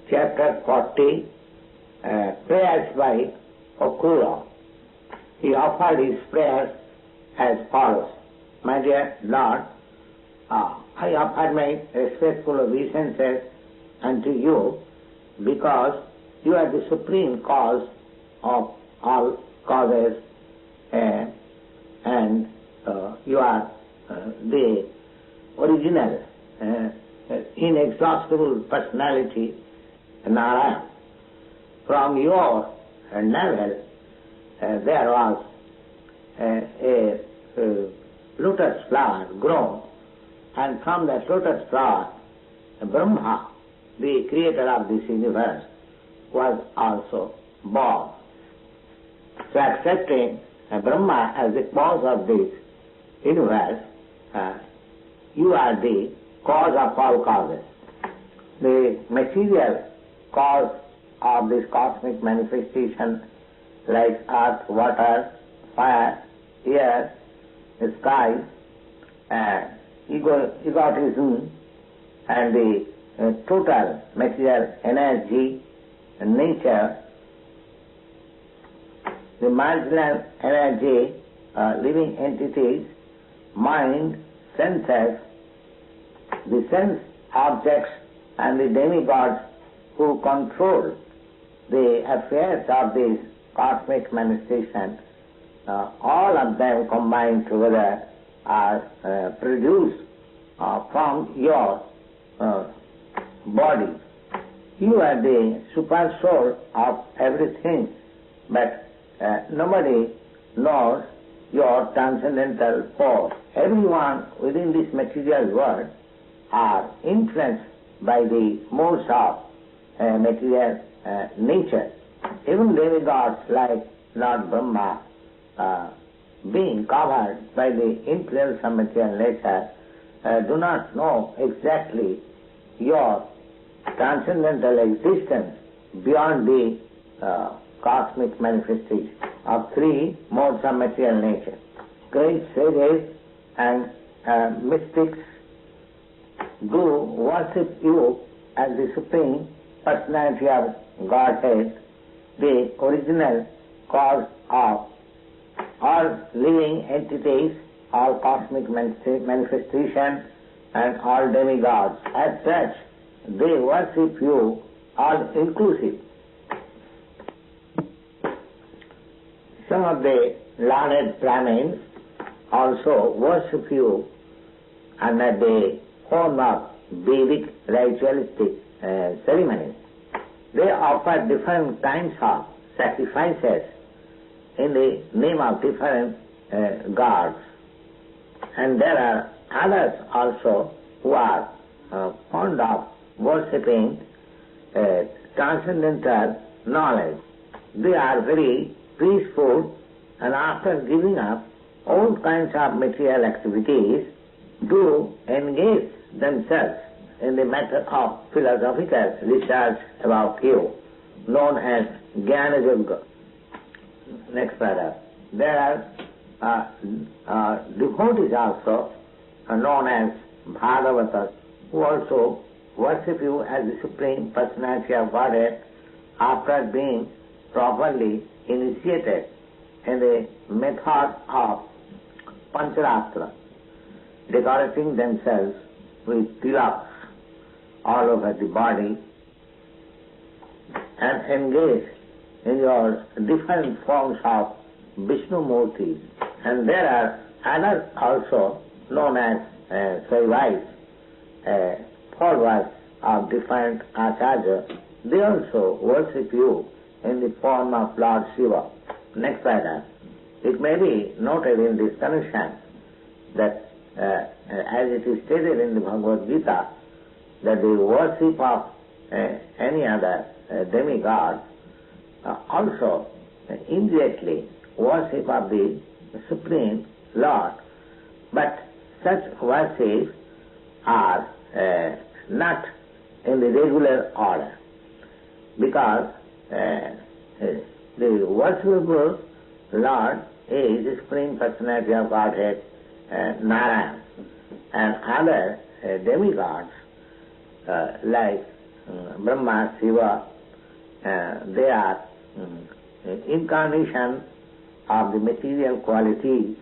chapter 40, prayers by Akrura. He offered his prayers as follows. My dear Lord, I offer my respectful obeisances unto you because you are the supreme cause of all causes and you are the original, inexhaustible personality, Nārāyaṇa. From your navel there was a lotus flower grown, and from that lotus flower Brahmā, the creator of this universe, was also born. So accepting Brahmā as the cause of this universe, you are the cause of all causes. The material cause of this cosmic manifestation, like earth, water, fire, air, sky, egotism, and the total material energy, nature, the marginal energy, living entities, mind, senses, the sense objects, and the demigods who control the affairs of this cosmic manifestation, all of them combined together are produced from your body. You are the Supersoul of everything, but nobody knows your transcendental force. Everyone within this material world are influenced by the modes of material nature. Even demigods like Lord Brahmā, being covered by the influence of material nature, do not know exactly your transcendental existence beyond the cosmic manifestation of three modes of material nature. Great sages and mystics do worship you as the Supreme Personality of Godhead, the original cause of all living entities, all cosmic manifestation, and all demigods. As such, they worship you all inclusive. Some of the learned Brahmins also worship you under the form of Vedic ritualistic ceremonies. They offer different kinds of sacrifices in the name of different gods. And there are others also who are fond of worshipping transcendental knowledge. They are very peaceful, and after giving up all kinds of material activities, do engage themselves in the matter of philosophical research about you, known as jñāna-yajña. Next paragraph. There are devotees also, known as Bhagavatas, who also worship you as the Supreme Personality of Godhead after being properly initiated in the method of Pancharatra, decorating themselves with tilaks all over the body and engage in your different forms of Vishnu Murtis. And there are others also known as Saivais, followers of different acharyas. They also worship you in the form of Lord Shiva. Next paragraph. It may be noted in this connection that as it is stated in the Bhagavad Gita, that the worship of any other demigod also indirectly worship of the Supreme Lord, but such worships are not in the regular order, because the worshipable Lord is the Supreme Personality of Godhead, Nārāyaṇa, and other demigods like Brahma, Shiva, they are incarnation of the material qualities,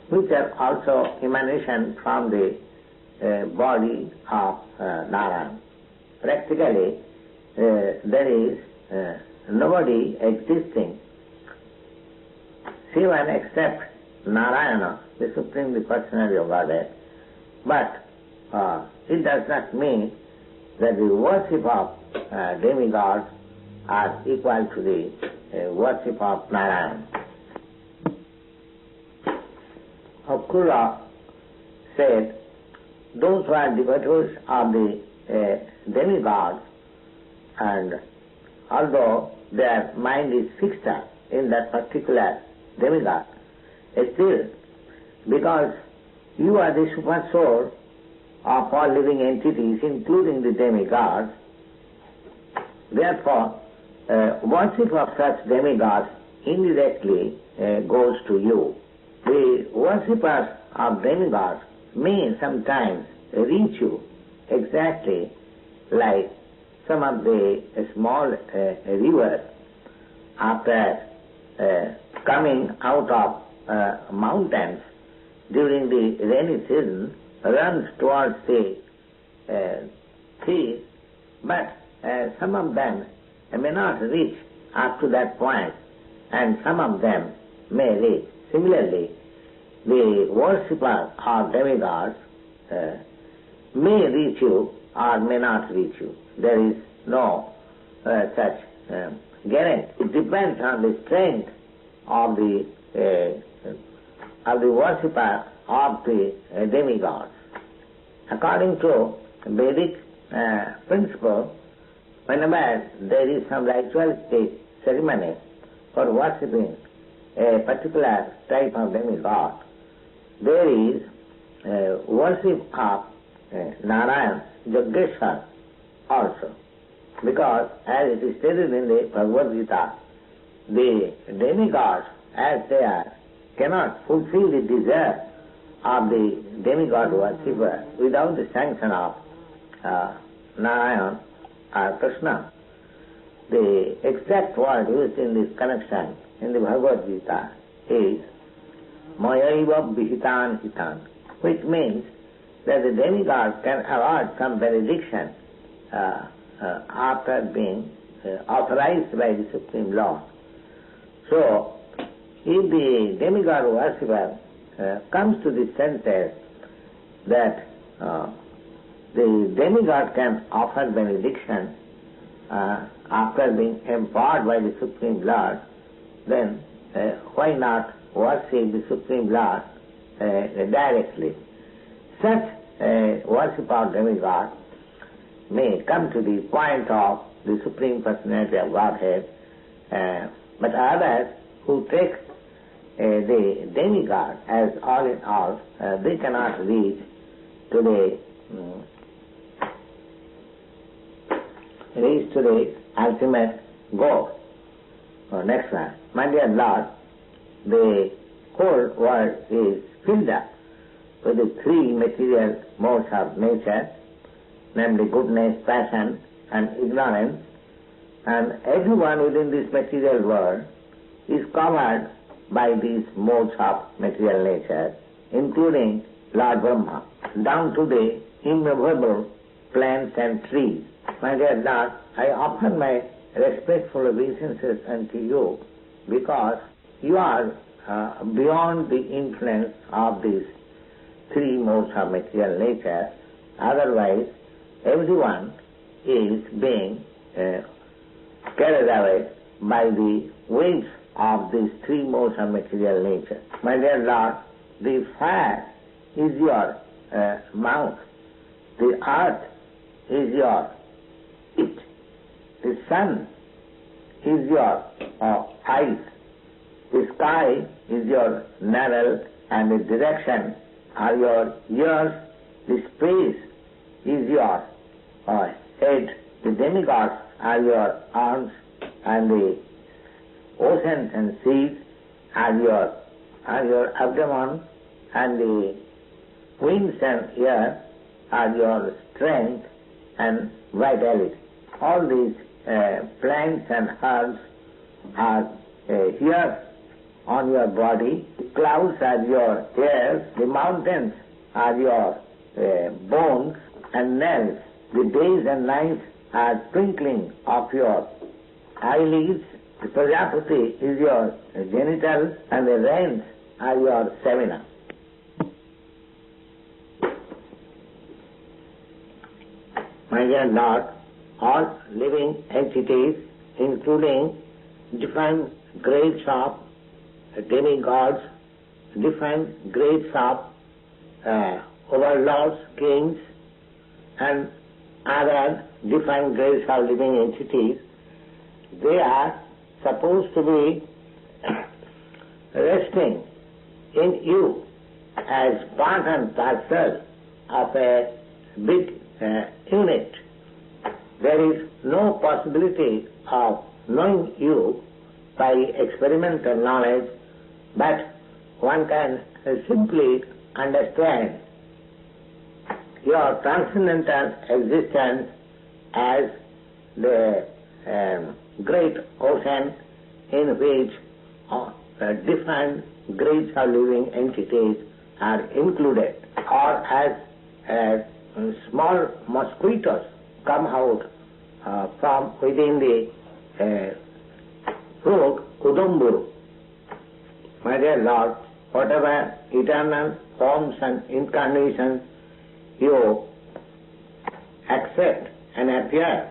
which are also emanation from the body of Nārāyaṇa. Practically, there is nobody existing even except Nārāyaṇa, the Supreme Personality of Godhead. But it does not mean that the worship of demigods are equal to the worship of Nārāyaṇa. Akrura said, those who are devotees of the demigods, and although their mind is fixed in that particular demigod, still, because you are the Supersoul of all living entities, including the demigods, therefore, worship of such demigods indirectly goes to you. The worshippers of demigods may sometimes reach you exactly like some of the small rivers after coming out of mountains during the rainy season runs towards the sea, but some of them may not reach up to that point, and some of them may reach. Similarly, the worshipper of demigods may reach you or may not reach you. There is no such guarantee. It depends on the strength of the worshipper of the demigods. According to Vedic principle, whenever there is some ritualistic ceremony for worshipping a particular type of demigod, there is worship of Nārāyaṇa also. Because as it is stated in the Bhagavad Gita, the demigods, as they are, cannot fulfill the desire of the demigod worshipper without the sanction of Nārāyaṇa or Krishna. The exact word used in this connection in the Bhagavad Gita is Mayaiva Vihitan Hitan, which means that the demigod can award some benediction after being authorized by the Supreme Lord. So, if the demigod worshipper comes to the senses that the demigod can offer benediction after being empowered by the Supreme Lord, then why not worship the Supreme Lord directly? Such worship of demigod may come to the point of the Supreme Personality of Godhead, but others who take the demigod as all in all, they cannot reach to the ultimate goal. Next one. My dear Lord, the whole world is filled up with the three material modes of nature, namely goodness, passion, and ignorance, and everyone within this material world is covered by these modes of material nature, including Lord Brahmā, down to the immovable plants and trees. My dear Lord, I offer my respectful obeisances unto you because you are beyond the influence of these three modes of material nature. Otherwise, everyone is being carried away by the waves of these three modes of material nature. My dear Lord, the fire is your mouth, the earth is your feet, the sun is your eyes, the sky is your navel, and the direction are your ears, the space is your head, the demigods are your arms, and the oceans and seas are your abdomen, and the winds and air are your strength, and vitality. All these plants and herbs are here on your body. Clouds are your hairs, the mountains are your bones and nails. The days and nights are twinkling of your eyelids. The Prajapati is your genital and the rains are your semina. My dear Lord, all living entities, including different grades of demigods, different grades of overlords, kings, and other different grades of living entities, they are supposed to be resting in you as part and parcel of a big unit. There is no possibility of knowing you by experimental knowledge, but one can simply understand your transcendental existence as the great ocean in which different grades of living entities are included, or as small mosquitoes come out from within the fruit Udumburu. My dear Lord, whatever eternal forms and incarnations you accept and appear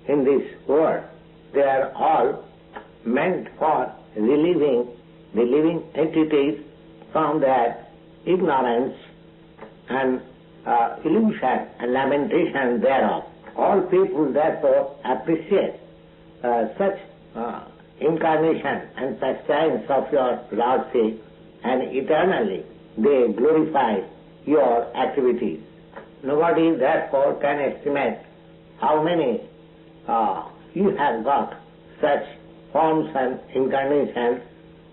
in this world, they are all meant for relieving the living entities from their ignorance and illusion and lamentation thereof. All people therefore appreciate such incarnation and sustenance of your Lordship, and eternally they glorify your activities. Nobody therefore can estimate how many you have got such forms and incarnations,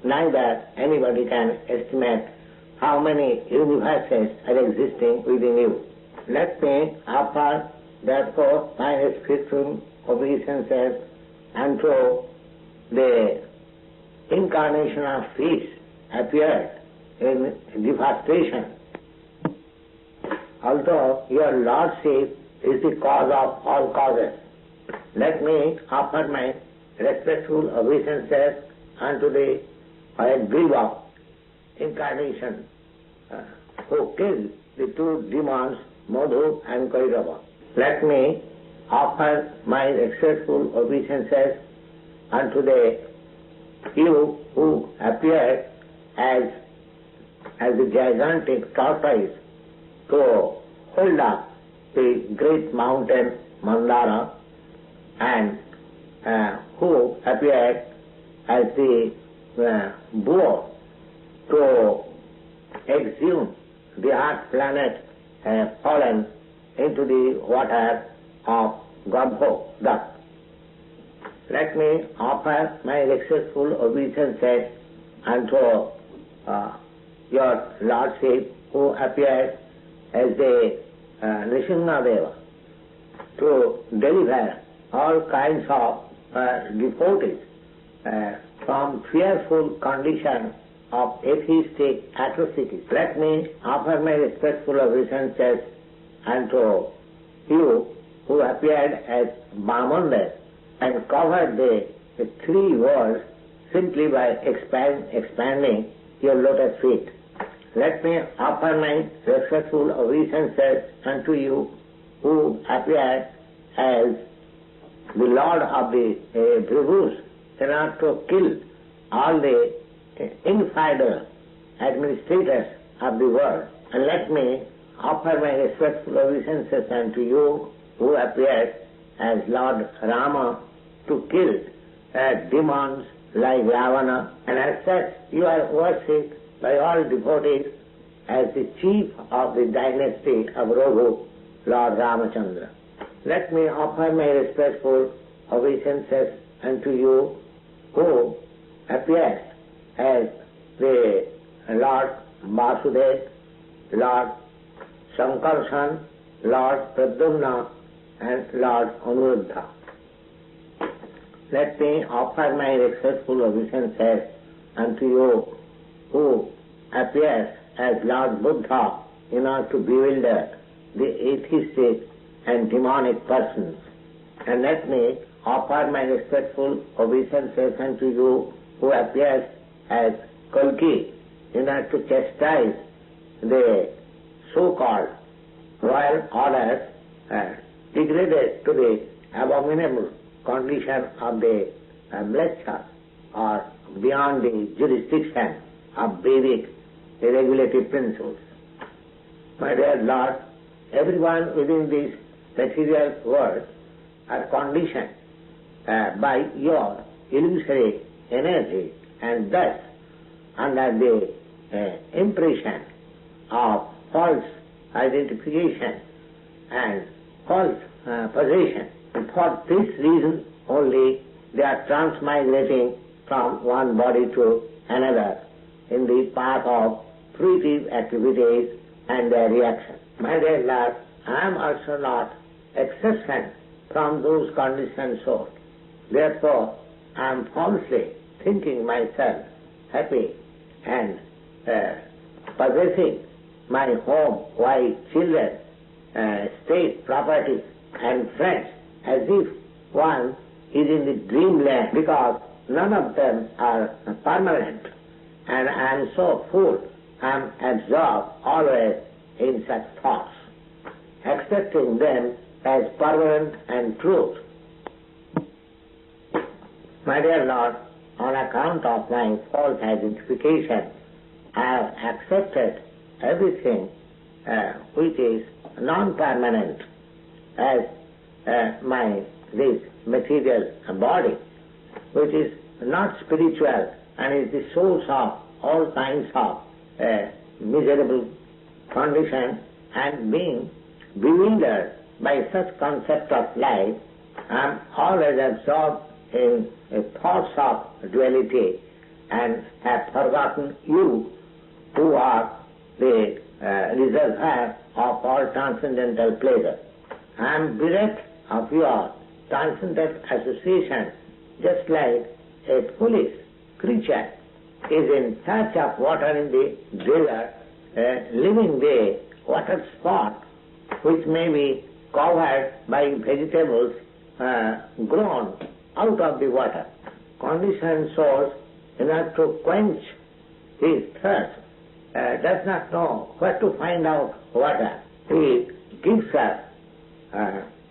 neither anybody can estimate how many universes are existing within you. Let me offer therefore my respectful obeisances unto the incarnation of fish appeared in devastation. Although your Lordship is the cause of all causes, let me offer my respectful obeisances unto the Ayagriva incarnation who killed the two demons, Madhu and Kairava. Let me offer my respectful obeisances unto you who appeared as the gigantic tortoise to hold up the great mountain Mandara, and who appeared as the boar to exhume the earth planet fallen into the water of Garbho, duck. Let me offer my respectful obeisances unto your Lordship who appeared as the Nrsimhadeva to deliver all kinds of devotees from fearful condition of atheistic atrocities. Let me offer my respectful obeisances unto you who appeared as Brahmaṇas and covered the three worlds simply by expanding your lotus feet. Let me offer my respectful obeisances unto you who appeared as the Lord of the Prabhus in order to kill all the infidel administrators of the world. And let me offer my respectful obeisances unto you who appeared as Lord Brahmā to kill demons like Ravana, and as such you are worshipped by all devotees as the chief of the dynasty of Raghu, Lord Ramachandra. Let me offer my respectful obeisances unto you who appears as the Lord Vasudeva, Lord Sankarshan, Lord Pradyumna, and Lord Anuruddha. Let me offer my respectful obeisances unto you who appears as Lord Buddha in order to bewilder the atheistic and demonic persons. And let me offer my respectful obeisances unto you who appears as Kalki in order to chastise the so-called royal orders degraded to the abominable condition of the mlecchas or beyond the jurisdiction of Vedic regulative principles. My dear Lord, everyone within this material world are conditioned by your illusory energy and thus under the impression of false identification and false possession. And for this reason only they are transmigrating from one body to another in the path of fruitive activities and their reaction. My dear Lord, I am also not exception from those conditioned souls. Therefore, I am falsely thinking myself happy and possessing my home, wife, children, state, property and friends as if one is in the dreamland, because none of them are permanent, and I am so full, I am absorbed always in such thoughts, accepting them as permanent and truth. My dear Lord, on account of my false identification, I have accepted everything which is non-permanent as this material body, which is not spiritual and is the source of all kinds of miserable condition, and being bewildered by such concept of life, I am always absorbed in thoughts of duality and have forgotten you who are the reservoir of all transcendental pleasure. I am bereft of your transcendental association, just like a foolish creature is in search of water in the desert, leaving the water spot which may be covered by vegetables grown out of the water. Conditioned souls, in order to quench his thirst, does not know where to find out water. He gives us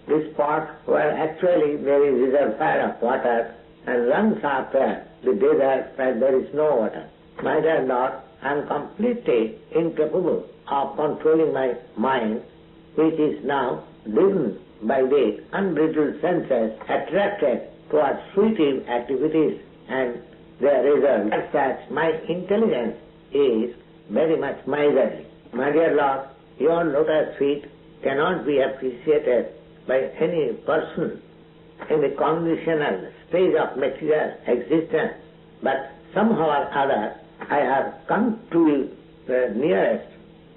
this spot where actually there is reservoir of water and runs after the desert where there is no water. My dear Lord, I am completely incapable of controlling my mind, which is now driven by the unbridled senses, attracted towards fruitive activities and their results. As such, my intelligence is very much miserly. My dear Lord, your lotus feet cannot be appreciated by any person in the conditional stage of material existence, but somehow or other I have come to the nearest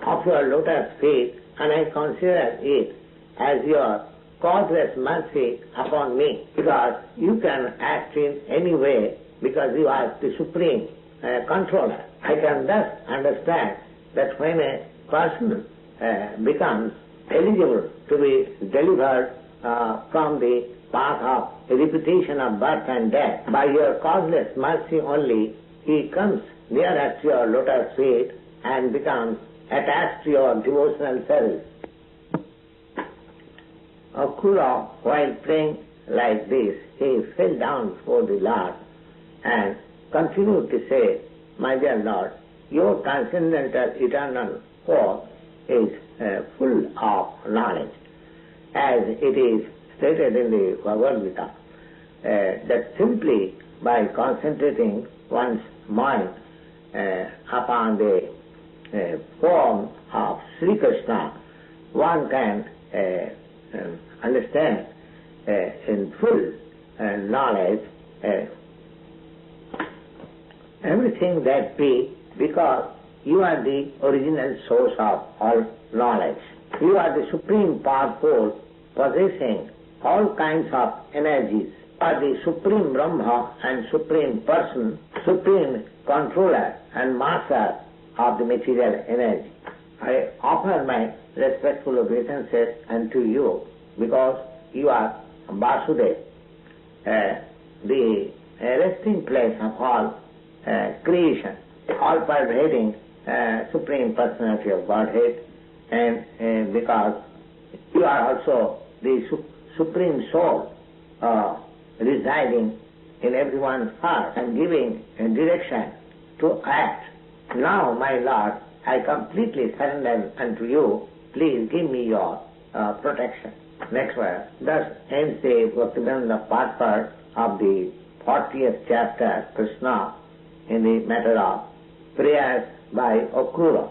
of your lotus feet, and I consider it as your causeless mercy upon me, because you can act in any way, because you are the supreme controller. I can thus understand that when a person becomes eligible to be delivered from the path of repetition of birth and death, by your causeless mercy only, he comes nearer to your lotus feet and becomes attached to your devotional service. Akrura, while praying like this, he fell down before the Lord and continued to say, my dear Lord, your transcendental eternal force is full of knowledge, as it is stated in the Bhagavad Gita, that simply by concentrating one's mind upon the form of Sri Krishna, one can understand in full knowledge everything that be, because you are the original source of all knowledge. You are the supreme power force possessing all kinds of energies, are the Supreme Brahmā and Supreme Person, Supreme Controller and Master of the material energy. I offer my respectful obeisances unto you because you are Vasudeva, the resting place of all creation, all pervading Supreme Personality of Godhead, and because you are also the Supreme Soul residing in everyone's heart and giving direction to act. Now, my Lord, I completely surrender unto you. Please give me your protection. Next verse. Thus ends the Bhaktivedanta part of the 40th chapter, Krsna, in the matter of prayers by Akrura.